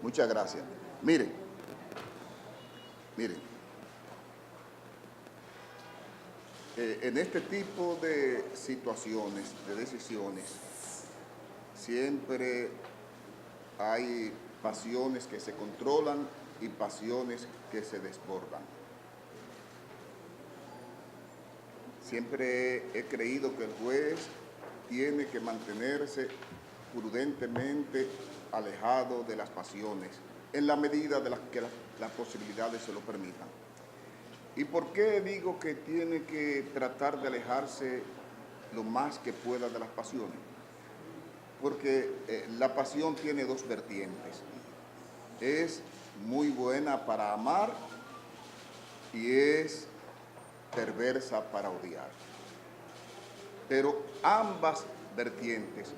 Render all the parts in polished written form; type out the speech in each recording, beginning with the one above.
Muchas gracias. Miren, en este tipo de situaciones, de decisiones, siempre hay pasiones que se controlan y pasiones que se desbordan. Siempre he creído que el juez tiene que mantenerse prudentemente alejado de las pasiones, en la medida de que las posibilidades se lo permitan. ¿Y por qué digo que tiene que tratar de alejarse lo más que pueda de las pasiones? Porque la pasión tiene dos vertientes. Es muy buena para amar y es perversa para odiar. Pero ambas vertientes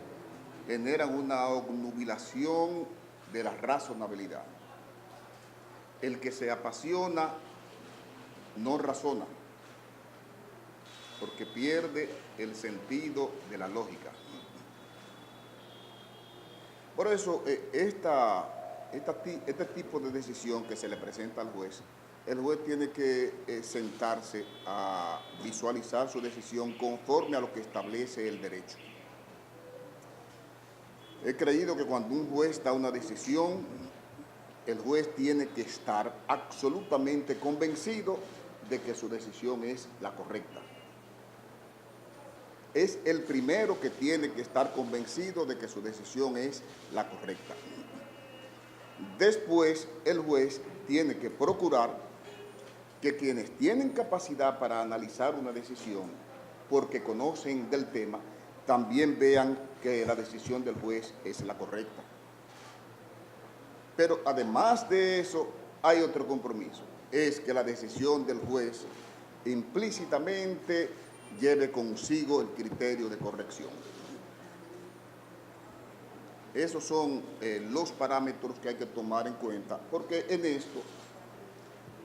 generan una obnubilación de la razonabilidad. El que se apasiona no razona, porque pierde el sentido de la lógica. Por eso, este tipo de decisión que se le presenta al juez, el juez tiene que sentarse a visualizar su decisión conforme a lo que establece el derecho. He creído que cuando un juez da una decisión, el juez tiene que estar absolutamente convencido de que su decisión es la correcta. Es el primero que tiene que estar convencido de que su decisión es la correcta. Después, el juez tiene que procurar que quienes tienen capacidad para analizar una decisión, porque conocen del tema, también vean que la decisión del juez es la correcta. Pero además de eso, hay otro compromiso, es que la decisión del juez implícitamente lleve consigo el criterio de corrección. Esos son los parámetros que hay que tomar en cuenta, porque en esto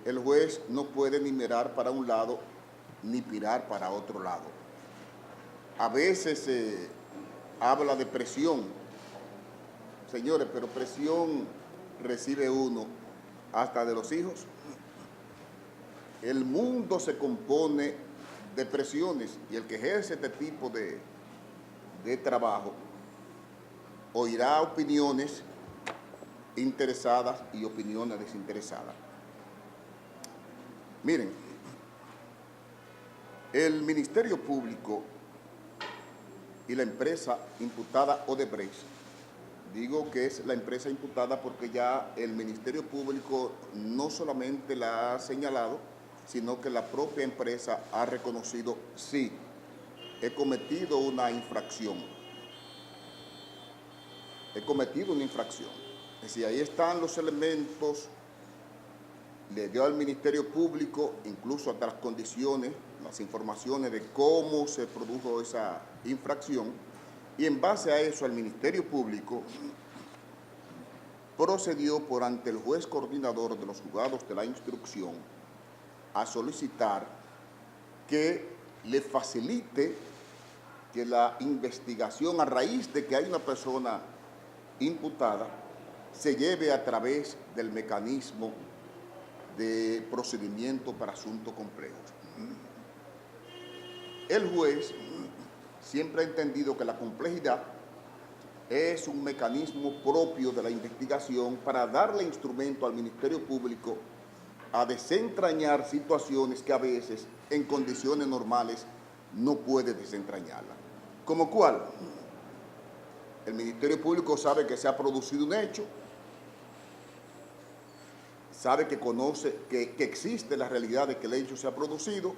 el juez no puede ni mirar para un lado ni mirar para otro lado. A veces se habla de presión. Señores, pero presión recibe uno hasta de los hijos. El mundo se compone de presiones y el que ejerce este tipo de trabajo oirá opiniones interesadas y opiniones desinteresadas. Miren, el Ministerio Público y la empresa imputada Odebrecht, digo que es la empresa imputada porque ya el Ministerio Público no solamente la ha señalado, sino que la propia empresa ha reconocido, sí, he cometido una infracción. Es decir, ahí están los elementos, le dio al Ministerio Público incluso hasta las condiciones, las informaciones de cómo se produjo esa infracción, y en base a eso el Ministerio Público procedió por ante el juez coordinador de los juzgados de la instrucción a solicitar que le facilite que la investigación, a raíz de que hay una persona imputada, se lleve a través del mecanismo de procedimiento para asuntos complejos. El juez siempre ha entendido que la complejidad es un mecanismo propio de la investigación para darle instrumento al Ministerio Público a desentrañar situaciones que a veces, en condiciones normales, no puede desentrañarlas. ¿Como cuál? El Ministerio Público sabe que se ha producido un hecho, sabe que conoce, que existe la realidad de que el hecho se ha producido,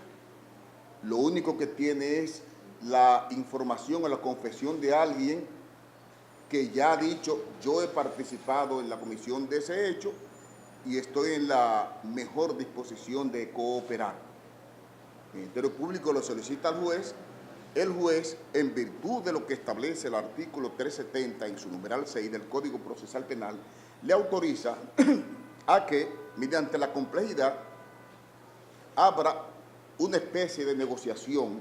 lo único que tiene es la información o la confesión de alguien que ya ha dicho, yo he participado en la comisión de ese hecho y estoy en la mejor disposición de cooperar. El Ministerio Público lo solicita al juez, el juez, en virtud de lo que establece el artículo 370 en su numeral 6 del Código Procesal Penal, le autoriza a que, mediante la complejidad, abra una especie de negociación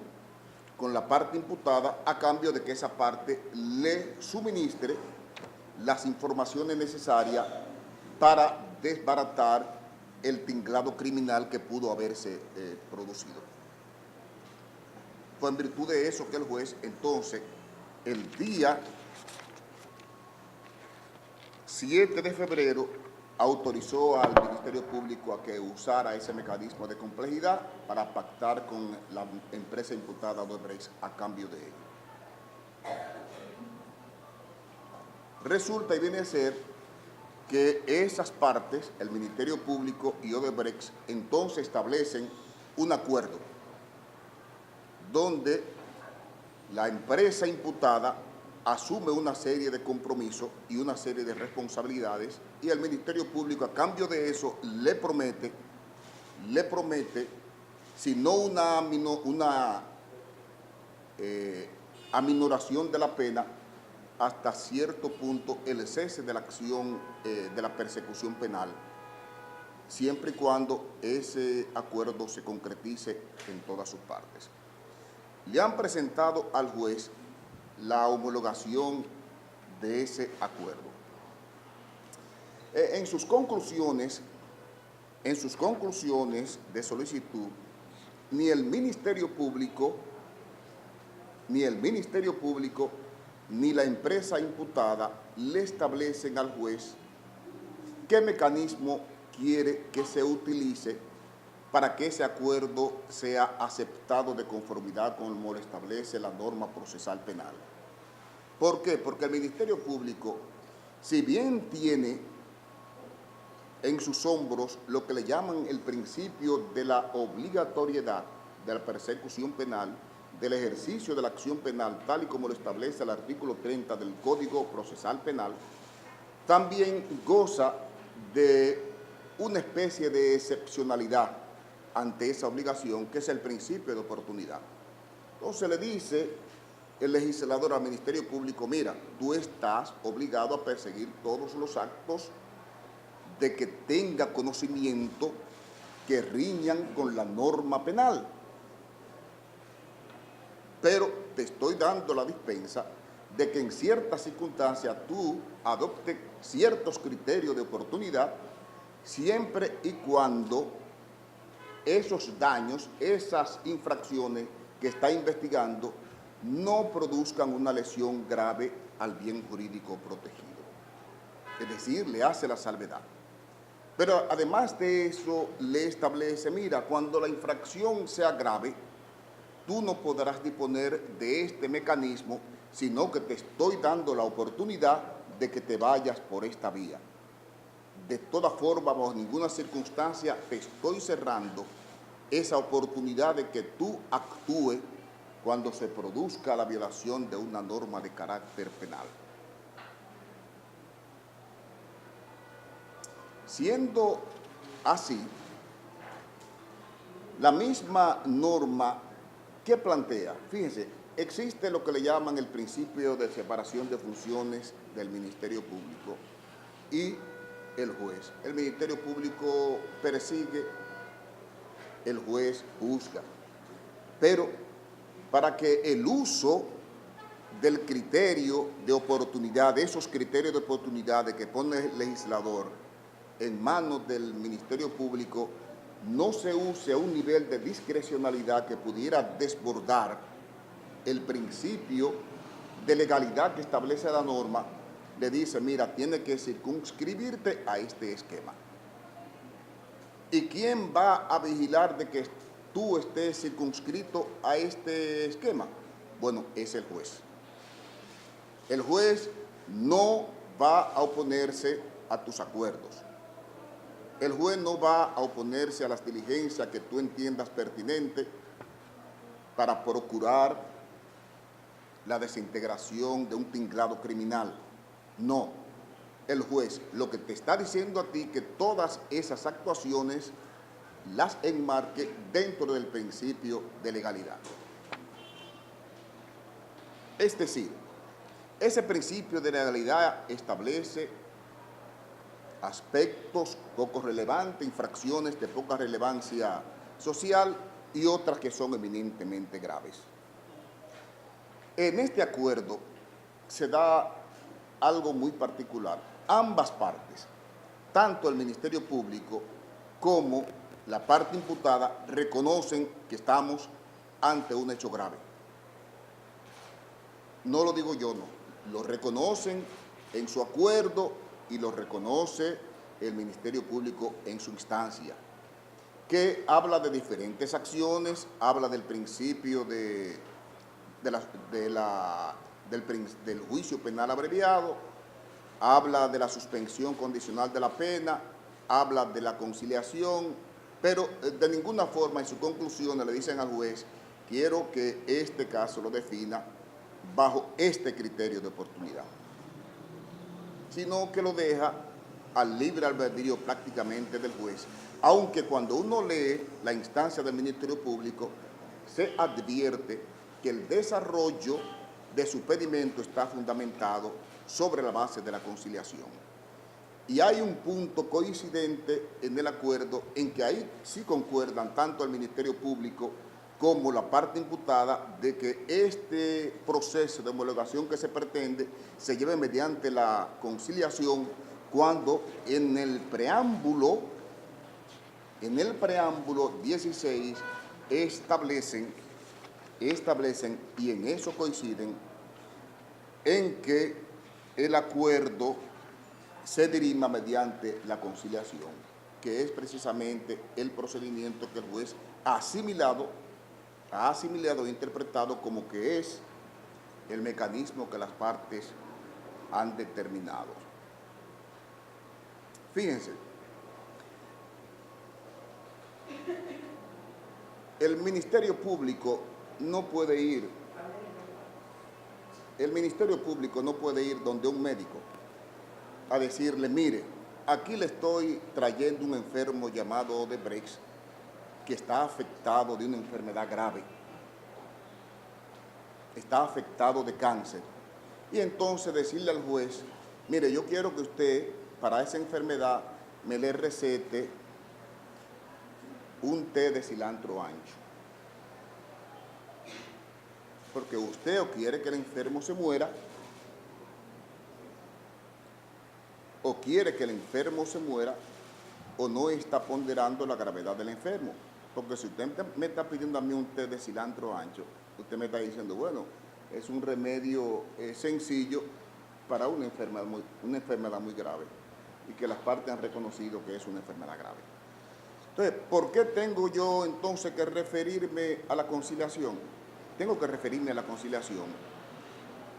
con la parte imputada a cambio de que esa parte le suministre las informaciones necesarias para desbaratar el tinglado criminal que pudo haberse producido. Fue en virtud de eso que el juez, entonces, el día 7 de febrero, autorizó al Ministerio Público a que usara ese mecanismo de complejidad para pactar con la empresa imputada Odebrecht a cambio de ello. Resulta y viene a ser que esas partes, el Ministerio Público y Odebrecht, entonces establecen un acuerdo donde la empresa imputada asume una serie de compromisos y una serie de responsabilidades y el Ministerio Público, a cambio de eso, le promete, si no una aminoración de la pena, hasta cierto punto el cese de la acción de la persecución penal, siempre y cuando ese acuerdo se concretice en todas sus partes. Le han presentado al juez la homologación de ese acuerdo. En sus conclusiones de solicitud, ni el Ministerio Público, ni la empresa imputada le establecen al juez qué mecanismo quiere que se utilice para que ese acuerdo sea aceptado de conformidad con como lo establece la norma procesal penal. ¿Por qué? Porque el Ministerio Público, si bien tiene en sus hombros lo que le llaman el principio de la obligatoriedad de la persecución penal, del ejercicio de la acción penal, tal y como lo establece el artículo 30 del Código Procesal Penal, también goza de una especie de excepcionalidad ante esa obligación, que es el principio de oportunidad. Entonces le dice el legislador al Ministerio Público: mira, tú estás obligado a perseguir todos los actos de que tenga conocimiento que riñan con la norma penal. Pero te estoy dando la dispensa de que en ciertas circunstancias tú adoptes ciertos criterios de oportunidad, siempre y cuando esos daños, esas infracciones que está investigando, no produzcan una lesión grave al bien jurídico protegido. Es decir, le hace la salvedad. Pero además de eso, le establece: mira, cuando la infracción sea grave, tú no podrás disponer de este mecanismo, sino que te estoy dando la oportunidad de que te vayas por esta vía. De todas formas, bajo ninguna circunstancia, te estoy cerrando esa oportunidad de que tú actúes cuando se produzca la violación de una norma de carácter penal. Siendo así, la misma norma que plantea, fíjense, existe lo que le llaman el principio de separación de funciones del Ministerio Público y el juez. El Ministerio Público persigue, el juez juzga, pero para que el uso del criterio de oportunidad, de esos criterios de oportunidad que pone el legislador en manos del Ministerio Público, no se use a un nivel de discrecionalidad que pudiera desbordar el principio de legalidad que establece la norma, le dice: mira, tiene que circunscribirte a este esquema. ¿Y quién va a vigilar de que tú estés circunscrito a este esquema? Bueno, es el juez. El juez no va a oponerse a tus acuerdos. El juez no va a oponerse a las diligencias que tú entiendas pertinentes para procurar la desintegración de un tinglado criminal. No. El juez lo que te está diciendo a ti que todas esas actuaciones las enmarque dentro del principio de legalidad. Es decir, ese principio de legalidad establece aspectos poco relevantes, infracciones de poca relevancia social y otras que son eminentemente graves. En este acuerdo se da algo muy particular. Ambas partes, tanto el Ministerio Público como la parte imputada reconocen que estamos ante un hecho grave. No lo digo yo, no. Lo reconocen en su acuerdo y lo reconoce el Ministerio Público en su instancia, que habla de diferentes acciones, habla del principio del juicio penal abreviado, habla de la suspensión condicional de la pena, habla de la conciliación, pero de ninguna forma en sus conclusiones le dicen al juez: quiero que este caso lo defina bajo este criterio de oportunidad, sino que lo deja al libre albedrío prácticamente del juez, aunque cuando uno lee la instancia del Ministerio Público se advierte que el desarrollo de su pedimento está fundamentado sobre la base de la conciliación. Y hay un punto coincidente en el acuerdo en que ahí sí concuerdan tanto el Ministerio Público como la parte imputada de que este proceso de homologación que se pretende se lleve mediante la conciliación, cuando en el preámbulo 16 establecen y en eso coinciden en que el acuerdo se dirima mediante la conciliación, que es precisamente el procedimiento que el juez ha asimilado e interpretado como que es el mecanismo que las partes han determinado. Fíjense, el Ministerio Público no puede ir donde un médico a decirle: mire, aquí le estoy trayendo un enfermo llamado Odebrecht que está afectado de una enfermedad grave, está afectado de cáncer. Y entonces decirle al juez: mire, yo quiero que usted para esa enfermedad me le recete un té de cilantro ancho, porque usted o quiere que el enfermo se muera, o no está ponderando la gravedad del enfermo. Porque si usted me está pidiendo a mí un té de cilantro ancho, usted me está diciendo: bueno, es un remedio sencillo para una enfermedad muy grave, y que las partes han reconocido que es una enfermedad grave. Entonces, ¿por qué tengo yo entonces que referirme a la conciliación? Tengo que referirme a la conciliación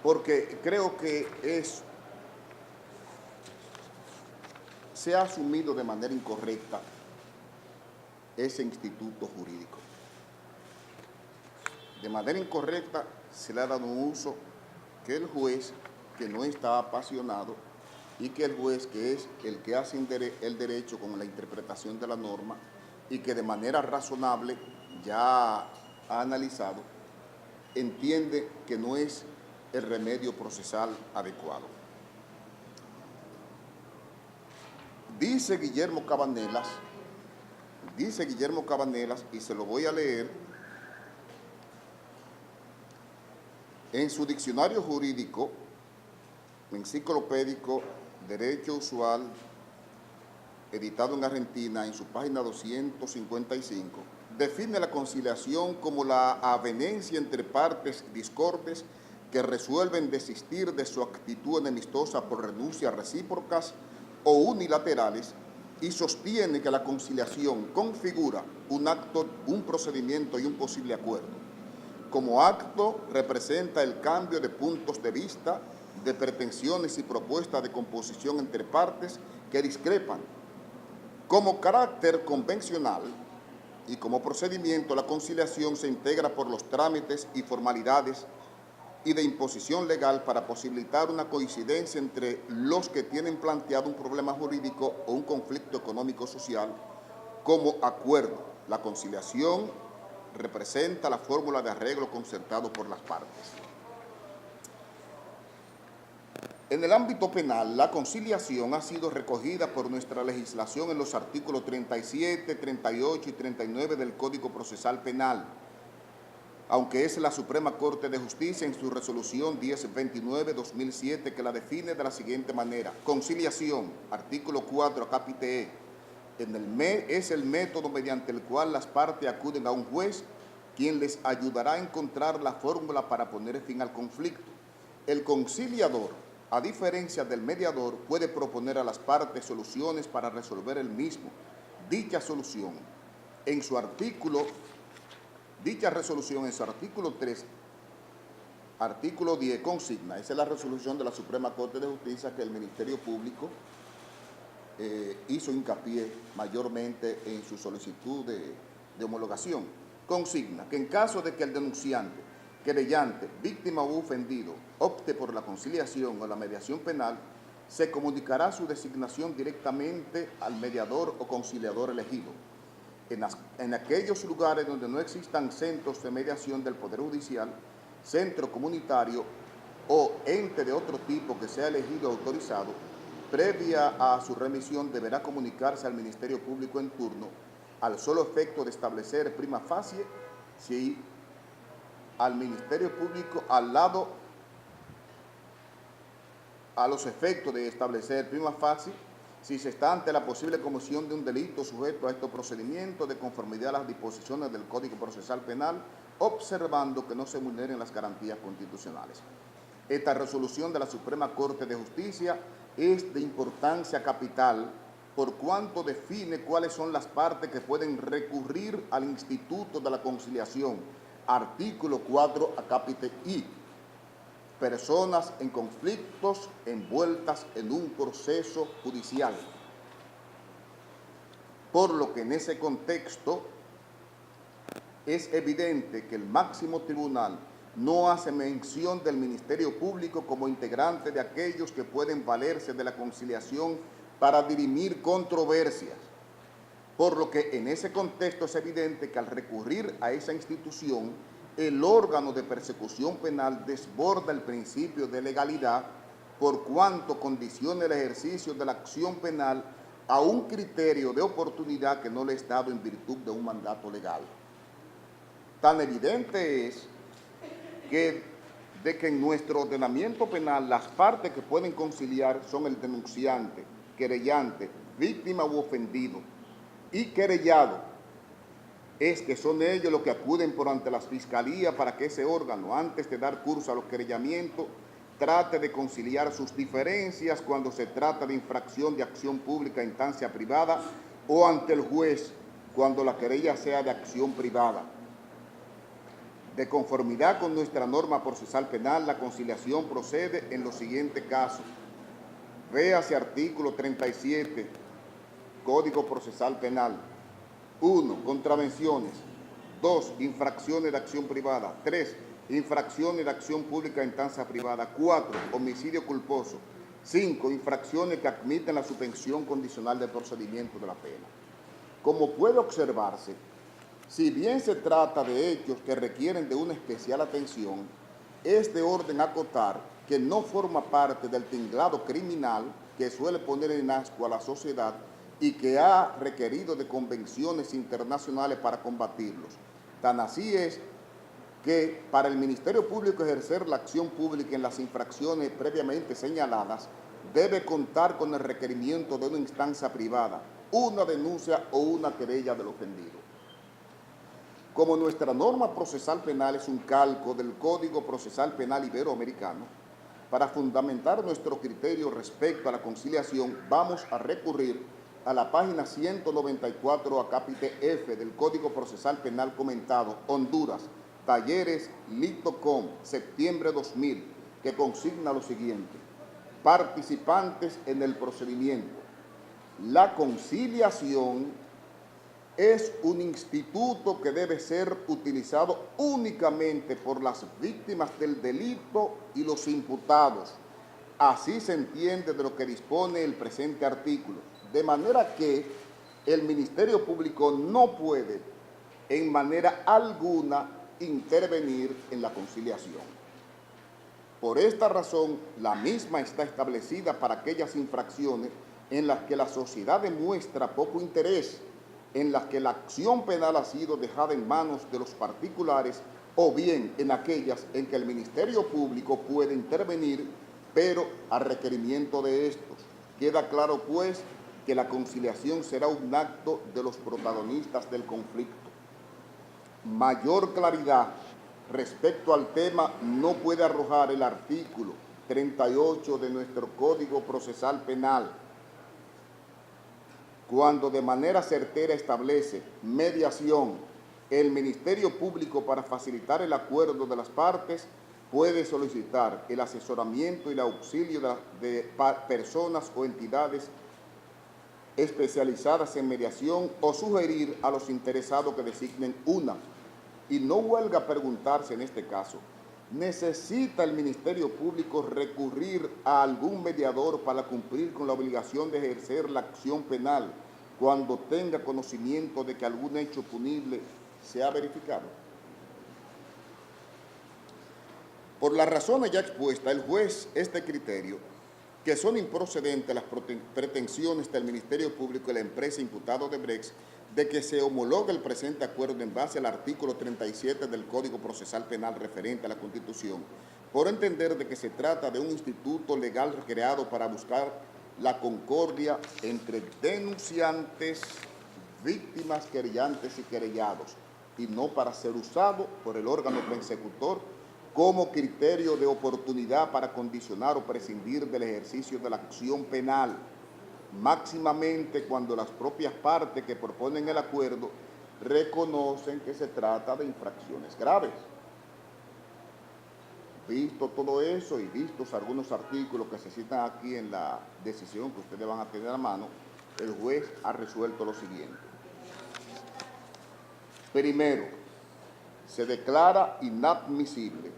porque creo que se ha asumido de manera incorrecta ese instituto jurídico. De manera incorrecta se le ha dado un uso que el juez, que no está apasionado, y que el juez, que es el que hace el derecho con la interpretación de la norma y que de manera razonable ya ha analizado, entiende que no es el remedio procesal adecuado. Dice Guillermo Cabanelas, y se lo voy a leer, en su diccionario jurídico enciclopédico Derecho Usual, editado en Argentina, en su página 255, define la conciliación como la avenencia entre partes discordes que resuelven desistir de su actitud enemistosa por renuncias recíprocas o unilaterales, y sostiene que la conciliación configura un acto, un procedimiento y un posible acuerdo. Como acto, representa el cambio de puntos de vista, de pretensiones y propuestas de composición entre partes que discrepan. Como carácter convencional y como procedimiento, la conciliación se integra por los trámites y formalidades y de imposición legal para posibilitar una coincidencia entre los que tienen planteado un problema jurídico o un conflicto económico-social como acuerdo. La conciliación representa la fórmula de arreglo concertado por las partes. En el ámbito penal, la conciliación ha sido recogida por nuestra legislación en los artículos 37, 38 y 39 del Código Procesal Penal, aunque es la Suprema Corte de Justicia en su resolución 1029-2007 que la define de la siguiente manera. Conciliación, artículo 4, acápite E. Es el método mediante el cual las partes acuden a un juez, quien les ayudará a encontrar la fórmula para poner fin al conflicto. El conciliador, a diferencia del mediador, puede proponer a las partes soluciones para resolver el mismo. Dicha resolución, en su artículo 3, artículo 10, consigna, esa es la resolución de la Suprema Corte de Justicia que el Ministerio Público hizo hincapié mayormente en su solicitud de homologación. Consigna que en caso de que el denunciante, querellante, víctima u ofendido opte por la conciliación o la mediación penal, se comunicará su designación directamente al mediador o conciliador elegido. En aquellos lugares donde no existan centros de mediación del Poder Judicial, centro comunitario o ente de otro tipo que sea elegido o autorizado, previa a su remisión deberá comunicarse al Ministerio Público en turno al solo efecto de establecer prima facie si al Ministerio Público a los efectos de establecer prima facie si se está ante la posible comisión de un delito sujeto a estos procedimientos de conformidad a las disposiciones del Código Procesal Penal, observando que no se vulneren las garantías constitucionales. Esta resolución de la Suprema Corte de Justicia es de importancia capital por cuanto define cuáles son las partes que pueden recurrir al Instituto de la Conciliación. Artículo 4, acápite I. Personas en conflictos envueltas en un proceso judicial. Por lo que en ese contexto es evidente que el máximo tribunal no hace mención del Ministerio Público como integrante de aquellos que pueden valerse de la conciliación para dirimir controversias. Por lo que en ese contexto es evidente que al recurrir a esa institución, el órgano de persecución penal desborda el principio de legalidad por cuanto condiciona el ejercicio de la acción penal a un criterio de oportunidad que no le es dado en virtud de un mandato legal. Tan evidente es que en nuestro ordenamiento penal las partes que pueden conciliar son el denunciante, querellante, víctima u ofendido y querellado. Es que son ellos los que acuden por ante las fiscalías para que ese órgano, antes de dar curso a los querellamientos, trate de conciliar sus diferencias cuando se trata de infracción de acción pública a instancia privada o ante el juez cuando la querella sea de acción privada. De conformidad con nuestra norma procesal penal, la conciliación procede en los siguientes casos. Véase artículo 37, Código Procesal Penal. 1. Contravenciones. 2. Infracciones de acción privada. 3. Infracciones de acción pública a instancia privada. 4. Homicidio culposo. 5. Infracciones que admiten la suspensión condicional del procedimiento de la pena. Como puede observarse, si bien se trata de hechos que requieren de una especial atención, es de orden acotar que no forma parte del tinglado criminal que suele poner en ascuas a la sociedad y que ha requerido de convenciones internacionales para combatirlos. Tan así es que para el Ministerio Público ejercer la acción pública en las infracciones previamente señaladas, debe contar con el requerimiento de una instancia privada, una denuncia o una querella del ofendido. Como nuestra norma procesal penal es un calco del Código Procesal Penal Iberoamericano, para fundamentar nuestro criterio respecto a la conciliación, vamos a recurrir a la página 194 acápite F del Código Procesal Penal comentado, Honduras, Talleres, Litocom, septiembre 2000, que consigna lo siguiente: participantes en el procedimiento. La conciliación es un instituto que debe ser utilizado únicamente por las víctimas del delito y los imputados. Así se entiende de lo que dispone el presente artículo. De manera que el Ministerio Público no puede en manera alguna intervenir en la conciliación. Por esta razón, la misma está establecida para aquellas infracciones en las que la sociedad demuestra poco interés, en las que la acción penal ha sido dejada en manos de los particulares o bien en aquellas en que el Ministerio Público puede intervenir, pero a requerimiento de estos. Queda claro, pues, que la conciliación será un acto de los protagonistas del conflicto. Mayor claridad respecto al tema no puede arrojar el artículo 38 de nuestro Código Procesal Penal, cuando de manera certera establece mediación. El Ministerio Público, para facilitar el acuerdo de las partes, puede solicitar el asesoramiento y el auxilio de personas o entidades especializadas en mediación o sugerir a los interesados que designen una. Y no huelga a preguntarse en este caso, ¿necesita el Ministerio Público recurrir a algún mediador para cumplir con la obligación de ejercer la acción penal cuando tenga conocimiento de que algún hecho punible se ha verificado? Por las razones ya expuestas, el juez este criterio, que son improcedentes las pretensiones del Ministerio Público y la empresa imputada Odebrecht de que se homologue el presente acuerdo en base al artículo 37 del Código Procesal Penal referente a la Constitución, por entender de que se trata de un instituto legal creado para buscar la concordia entre denunciantes, víctimas, querellantes y querellados, y no para ser usado por el órgano persecutor como criterio de oportunidad para condicionar o prescindir del ejercicio de la acción penal, máximamente cuando las propias partes que proponen el acuerdo reconocen que se trata de infracciones graves. Visto todo eso y vistos algunos artículos que se citan aquí en la decisión que ustedes van a tener a mano, el juez ha resuelto lo siguiente. Primero, se declara inadmisible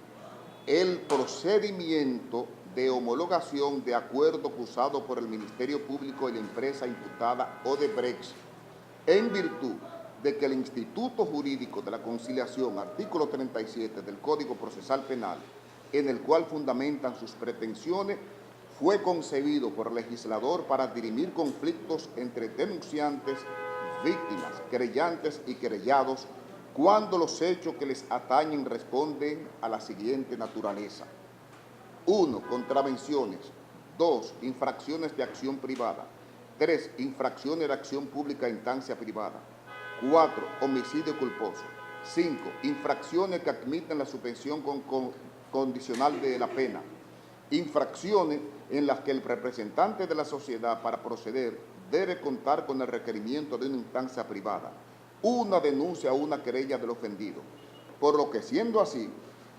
el procedimiento de homologación de acuerdo cursado por el Ministerio Público y la empresa imputada Odebrecht, en virtud de que el Instituto Jurídico de la Conciliación, artículo 37 del Código Procesal Penal, en el cual fundamentan sus pretensiones, fue concebido por el legislador para dirimir conflictos entre denunciantes, víctimas, querellantes y querellados, cuando los hechos que les atañen responden a la siguiente naturaleza: 1. Contravenciones. 2. Infracciones de acción privada. 3. Infracciones de acción pública a instancia privada. 4. Homicidio culposo. 5. Infracciones que admiten la suspensión condicional de la pena. Infracciones en las que el representante de la sociedad para proceder debe contar con el requerimiento de una instancia privada, una denuncia o una querella del ofendido. Por lo que, siendo así,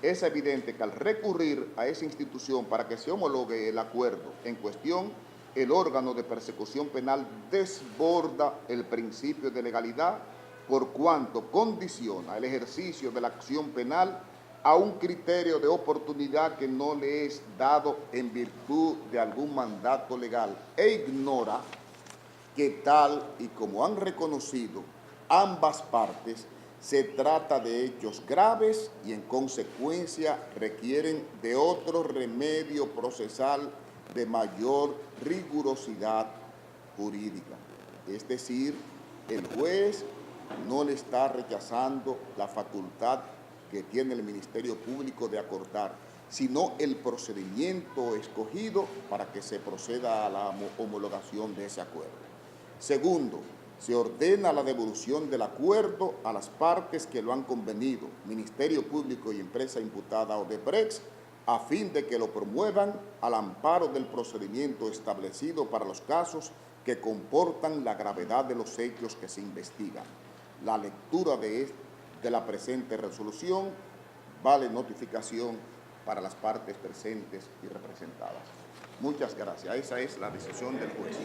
es evidente que al recurrir a esa institución para que se homologue el acuerdo en cuestión, el órgano de persecución penal desborda el principio de legalidad, por cuanto condiciona el ejercicio de la acción penal a un criterio de oportunidad que no le es dado en virtud de algún mandato legal, e ignora que, tal y como han reconocido ambas partes, se trata de hechos graves y en consecuencia requieren de otro remedio procesal de mayor rigurosidad jurídica. Es decir, el juez no le está rechazando la facultad que tiene el Ministerio Público de acordar, sino el procedimiento escogido para que se proceda a la homologación de ese acuerdo. Segundo, se ordena la devolución del acuerdo a las partes que lo han convenido, Ministerio Público y empresa imputada Odebrecht, a fin de que lo promuevan al amparo del procedimiento establecido para los casos que comportan la gravedad de los hechos que se investigan. La lectura de la presente resolución vale notificación para las partes presentes y representadas. Muchas gracias. Esa es la decisión del juez.